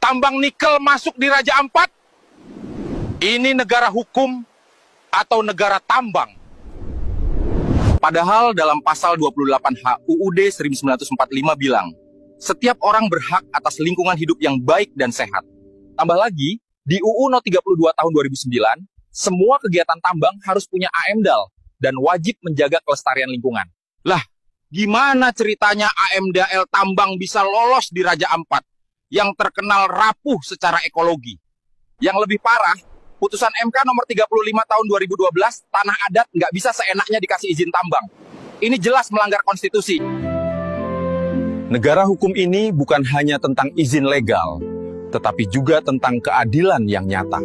tambang nikel masuk di Raja Ampat? Ini negara hukum atau negara tambang? Padahal dalam pasal 28H UUD 1945 bilang, setiap orang berhak atas lingkungan hidup yang baik dan sehat. Tambah lagi, di UU No 32 tahun 2009, semua kegiatan tambang harus punya AMDAL dan wajib menjaga kelestarian lingkungan. Lah, gimana ceritanya AMDAL tambang bisa lolos di Raja Ampat yang terkenal rapuh secara ekologi? Yang lebih parah, putusan MK nomor 35 tahun 2012, tanah adat nggak bisa seenaknya dikasih izin tambang. Ini jelas melanggar konstitusi. Negara hukum ini bukan hanya tentang izin legal, tetapi juga tentang keadilan yang nyata.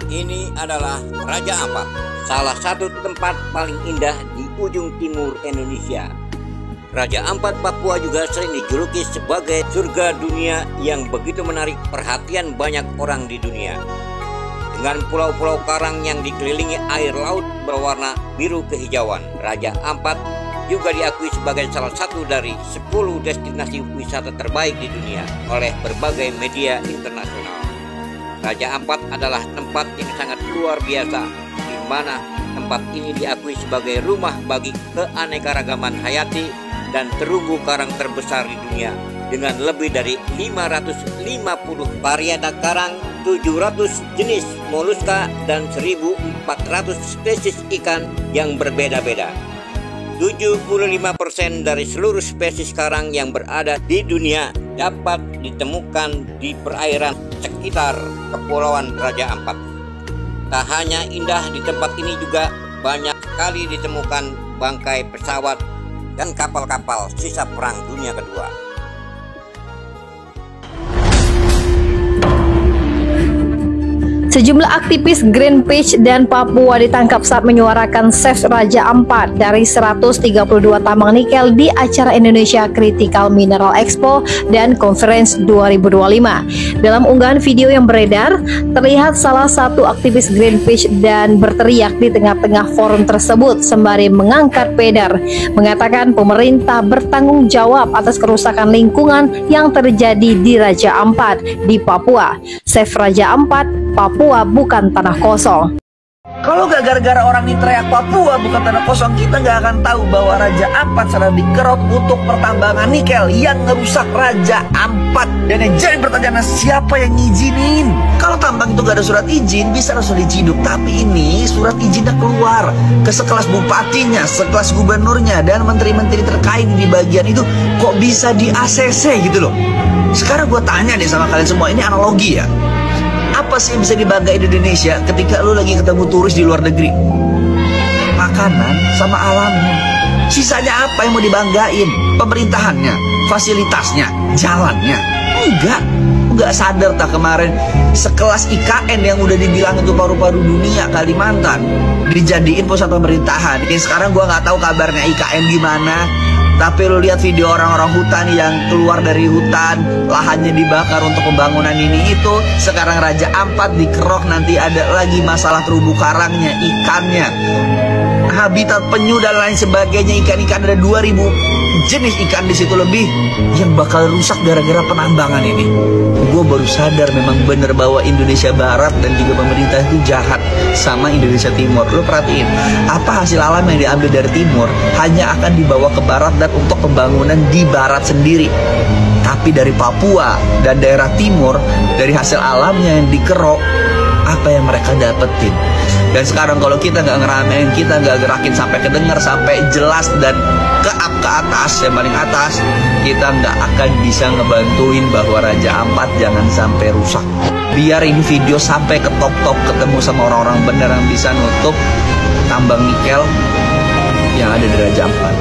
Ini adalah Raja Ampat, salah satu tempat paling indah di ujung timur Indonesia. Raja Ampat Papua juga sering dijuluki sebagai surga dunia yang begitu menarik perhatian banyak orang di dunia. Dengan pulau-pulau karang yang dikelilingi air laut berwarna biru kehijauan, Raja Ampat juga diakui sebagai salah satu dari 10 destinasi wisata terbaik di dunia oleh berbagai media internasional. Raja Ampat adalah tempat yang sangat luar biasa, di mana tempat ini diakui sebagai rumah bagi keanekaragaman hayati dan terumbu karang terbesar di dunia dengan lebih dari 550 varietas karang, 700 jenis moluska dan 1.400 spesies ikan yang berbeda-beda. 75% dari seluruh spesies karang yang berada di dunia dapat ditemukan di perairan sekitar Kepulauan Raja Ampat. Tak hanya indah di tempat ini, juga banyak sekali ditemukan bangkai pesawat dan kapal-kapal sisa Perang Dunia Kedua. Sejumlah aktivis Greenpeace dan Papua ditangkap saat menyuarakan Save Raja Ampat dari 132 tambang nikel di acara Indonesia Critical Mineral Expo dan Conference 2025. Dalam unggahan video yang beredar, terlihat salah satu aktivis Greenpeace dan berteriak di tengah-tengah forum tersebut sembari mengangkat pedar, mengatakan pemerintah bertanggung jawab atas kerusakan lingkungan yang terjadi di Raja Ampat di Papua. Save Raja Ampat, Papua bukan tanah kosong. Kalau gak gara-gara orang ini teriak Papua bukan tanah kosong, kita gak akan tahu bahwa Raja Ampat sedang dikerok untuk pertambangan nikel yang ngerusak Raja Ampat. Dan yang jadi pertanyaan, siapa yang ngizinin? Kalau tambang itu gak ada surat izin, bisa langsung diciduk. Tapi ini surat izinnya keluar ke sekelas bupatinya, sekelas gubernurnya, dan menteri-menteri terkait di bagian itu. Kok bisa di ACC gitu loh? Sekarang gue tanya deh sama kalian semua, ini analogi ya. Apa sih yang bisa dibanggain di Indonesia ketika lu lagi ketemu turis di luar negeri? Makanan sama alamnya. Sisanya apa yang mau dibanggain? Pemerintahannya, fasilitasnya, jalannya? Enggak sadar tak kemarin sekelas IKN yang udah dibilang itu paru-paru dunia Kalimantan dijadiin pusat pemerintahan. Ini sekarang gua nggak tahu kabarnya IKN gimana. Tapi lu lihat video orang-orang hutan yang keluar dari hutan, lahannya dibakar untuk pembangunan ini itu. Sekarang Raja Ampat dikerok, nanti ada lagi masalah terumbu karangnya, ikannya, habitat penyu dan lain sebagainya. Ikan-ikan ada 2000 jenis ikan di situ lebih yang bakal rusak gara-gara penambangan ini. Gue baru sadar memang bener bahwa Indonesia Barat dan juga pemerintah itu jahat sama Indonesia Timur. Lo perhatiin, apa hasil alam yang diambil dari Timur hanya akan dibawa ke Barat dan untuk pembangunan di Barat sendiri. Tapi dari Papua dan daerah Timur, dari hasil alamnya yang dikerok, apa yang mereka dapetin? Dan sekarang kalau kita nggak ngeramein, kita nggak gerakin sampai kedengar, sampai jelas dan ke atas, yang paling atas, kita nggak akan bisa ngebantuin bahwa Raja Ampat jangan sampai rusak. Biar ini video sampai ke top-top, ketemu sama orang-orang bener yang bisa nutup tambang nikel yang ada di Raja Ampat.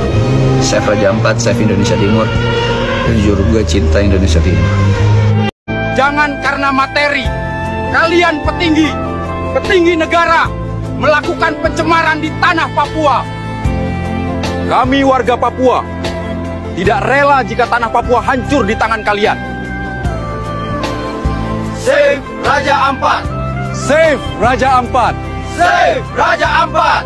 Save Raja Ampat, save Indonesia Timur. Jujur gue cinta Indonesia Timur. Jangan karena materi kalian petinggi negara melakukan pencemaran di tanah Papua. Kami warga Papua tidak rela jika tanah Papua hancur di tangan kalian. Save Raja Ampat! Save Raja Ampat! Save Raja Ampat!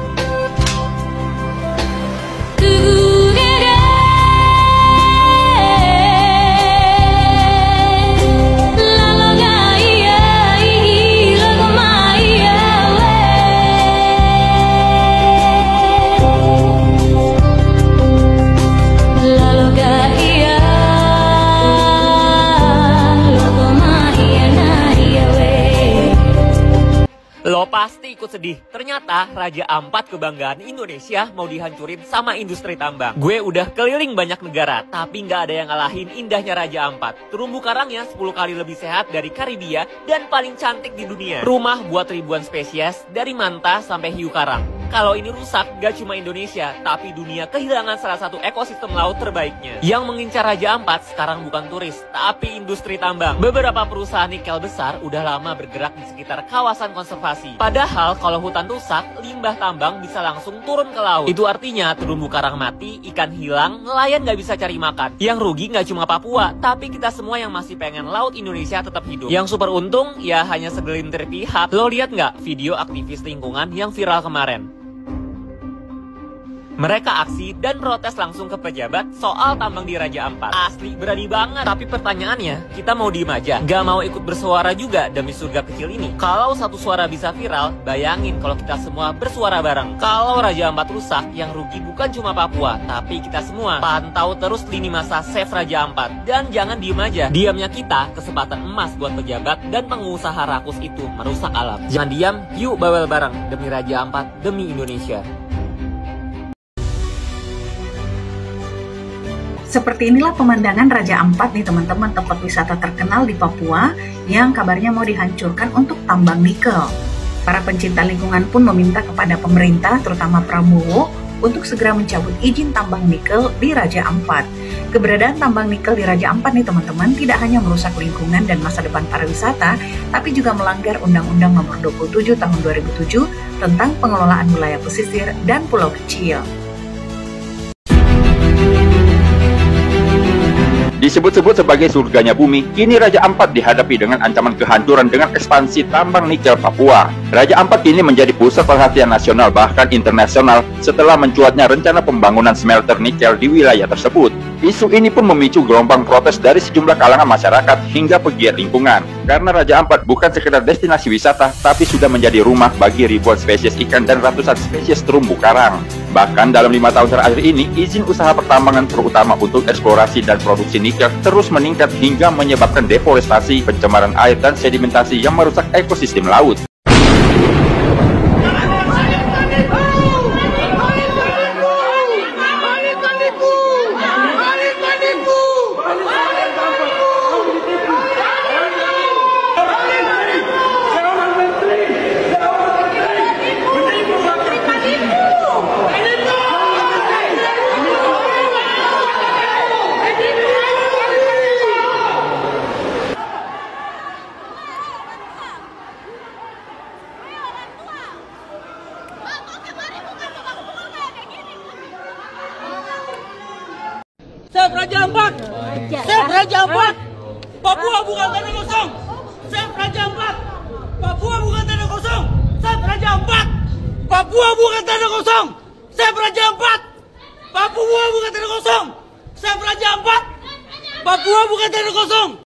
ikut sedih. Ternyata Raja Ampat kebanggaan Indonesia mau dihancurin sama industri tambang. Gue udah keliling banyak negara, tapi nggak ada yang ngalahin indahnya Raja Ampat. Terumbu karangnya 10 kali lebih sehat dari Karibia dan paling cantik di dunia. Rumah buat ribuan spesies dari manta sampai hiu karang. Kalau ini rusak, gak cuma Indonesia, tapi dunia kehilangan salah satu ekosistem laut terbaiknya. Yang mengincar Raja Ampat sekarang bukan turis, tapi industri tambang. Beberapa perusahaan nikel besar udah lama bergerak di sekitar kawasan konservasi. Padahal kalau hutan rusak, limbah tambang bisa langsung turun ke laut. Itu artinya terumbu karang mati, ikan hilang, nelayan gak bisa cari makan. Yang rugi gak cuma Papua, tapi kita semua yang masih pengen laut Indonesia tetap hidup. Yang super untung, ya hanya segelintir pihak. Lo lihat nggak video aktivis lingkungan yang viral kemarin? Mereka aksi dan protes langsung ke pejabat soal tambang di Raja Ampat. Asli berani banget. Tapi pertanyaannya, kita mau diem aja? Gak mau ikut bersuara juga demi surga kecil ini? Kalau satu suara bisa viral, bayangin kalau kita semua bersuara bareng. Kalau Raja Ampat rusak, yang rugi bukan cuma Papua, tapi kita semua. Pantau terus lini masa Save Raja Ampat. Dan jangan diem aja. Diamnya kita, kesempatan emas buat pejabat dan pengusaha rakus itu merusak alam. Jangan diam, yuk bawel bareng. Demi Raja Ampat, demi Indonesia. Seperti inilah pemandangan Raja Ampat nih teman-teman, tempat wisata terkenal di Papua yang kabarnya mau dihancurkan untuk tambang nikel. Para pencinta lingkungan pun meminta kepada pemerintah, terutama Prabowo, untuk segera mencabut izin tambang nikel di Raja Ampat. Keberadaan tambang nikel di Raja Ampat nih teman-teman tidak hanya merusak lingkungan dan masa depan para wisata, tapi juga melanggar Undang-Undang Nomor 27 Tahun 2007 tentang pengelolaan wilayah pesisir dan pulau kecil. Disebut-sebut sebagai surganya bumi, kini Raja Ampat dihadapi dengan ancaman kehancuran dengan ekspansi tambang nikel Papua. Raja Ampat kini menjadi pusat perhatian nasional bahkan internasional setelah mencuatnya rencana pembangunan smelter nikel di wilayah tersebut. Isu ini pun memicu gelombang protes dari sejumlah kalangan masyarakat hingga pegiat lingkungan. Karena Raja Ampat bukan sekedar destinasi wisata, tapi sudah menjadi rumah bagi ribuan spesies ikan dan ratusan spesies terumbu karang. Bahkan dalam 5 tahun terakhir ini, izin usaha pertambangan terutama untuk eksplorasi dan produksi nikel terus meningkat hingga menyebabkan deforestasi, pencemaran air, dan sedimentasi yang merusak ekosistem laut. Save Raja Ampat! Save Raja Ampat! Papua bukan tanah kosong! Save Raja Ampat! Papua bukan tanah kosong! Save Raja Ampat! Papua bukan tanah kosong! Save Raja Ampat! Papua bukan tanah kosong! Save Raja Ampat! Papua bukan tanah kosong!